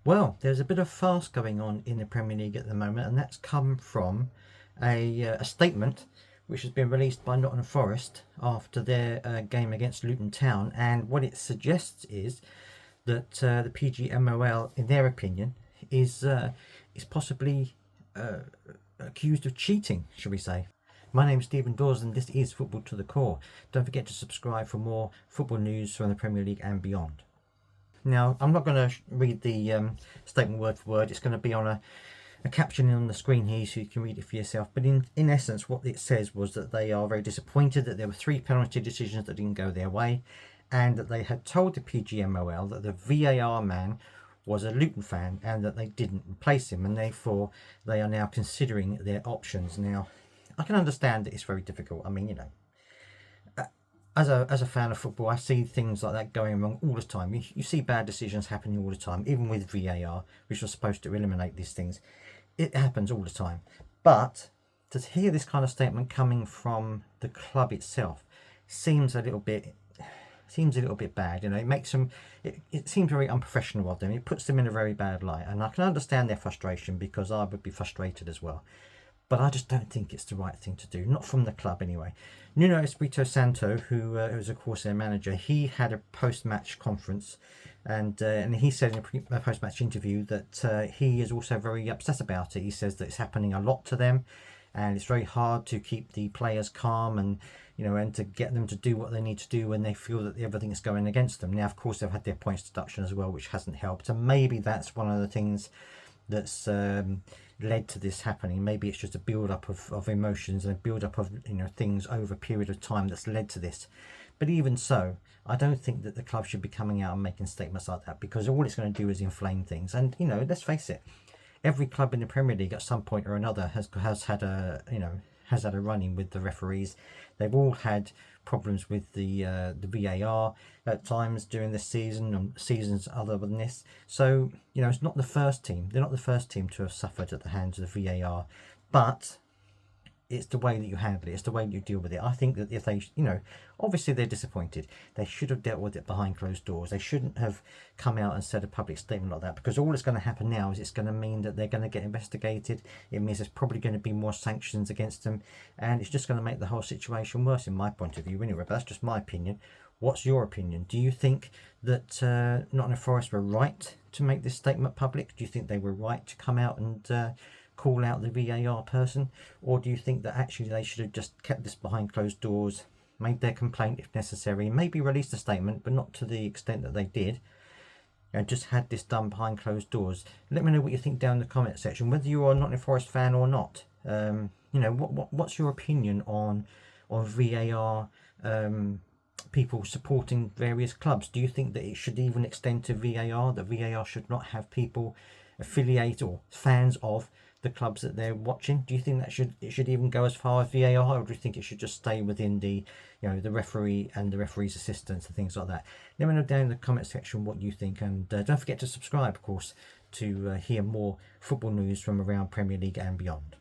Well, there's a bit of farce going on in the Premier League at the moment, and that's come from a statement which has been released by Nottingham Forest after their game against Luton Town. And what it suggests is that the PGMOL, in their opinion, is possibly accused of cheating, shall we say. My name is Stephen Dawes, and this is Football to the Core. Don't forget to subscribe for more football news from the Premier League and beyond. Now, I'm not going to read the statement word for word. It's going to be on a caption on the screen here so you can read it for yourself. But in essence, what it says was that they are very disappointed that there were 3 penalty decisions that didn't go their way, and that they had told the PGMOL that the VAR man was a Luton fan and that they didn't replace him, and therefore they are now considering their options. Now, I can understand that it's very difficult. I mean, as a fan of football, I see things like that going wrong all the time. You see bad decisions happening all the time, even with VAR, which was supposed to eliminate these things. It happens all the time. But to hear this kind of statement coming from the club itself seems a little bit bad. It makes them. It seems very unprofessional of them. It puts them in a very bad light, and I can understand their frustration because I would be frustrated as well. But I just don't think it's the right thing to do, not from the club anyway. Nuno Espirito Santo, who is of course their manager, he had a post-match conference, and he said in a post-match interview that he is also very upset about it. He says that it's happening a lot to them, and it's very hard to keep the players calm and and to get them to do what they need to do when they feel that everything is going against them. Now, of course, they've had their points deduction as well, which hasn't helped, and maybe that's one of the things that's led to this happening. Maybe it's just a build-up of emotions and a build-up of things over a period of time that's led to this. But even so, I don't think that the club should be coming out and making statements like that, because all it's going to do is inflame things. And let's face it, every club in the Premier League at some point or another has had a run-in with the referees. They've all had problems with the VAR at times during this season and seasons other than this. So it's not the first team. They're not the first team to have suffered at the hands of the VAR, but it's the way that you handle it. It's the way you deal with it. I think that if they, obviously they're disappointed. They should have dealt with it behind closed doors. They shouldn't have come out and said a public statement like that, because all that's going to happen now is it's going to mean that they're going to get investigated. It means there's probably going to be more sanctions against them, and it's just going to make the whole situation worse, in my point of view anyway. But that's just my opinion. What's your opinion? Do you think that Nottingham Forest were right to make this statement public? Do you think they were right to come out and call out the VAR person, or do you think that actually they should have just kept this behind closed doors, made their complaint if necessary, maybe released a statement, but not to the extent that they did, and just had this done behind closed doors? Let me know what you think down in the comment section, whether you are a Nottingham Forest fan or not. What's your opinion on VAR people supporting various clubs? Do you think that it should even extend to VAR, that VAR should not have people affiliate or fans of the clubs that they're watching? Do you think that it should even go as far as VAR, or do you think it should just stay within the the referee and the referee's assistants and things like that? Let me know down in the comment section what you think, and don't forget to subscribe, of course, to hear more football news from around Premier League and beyond.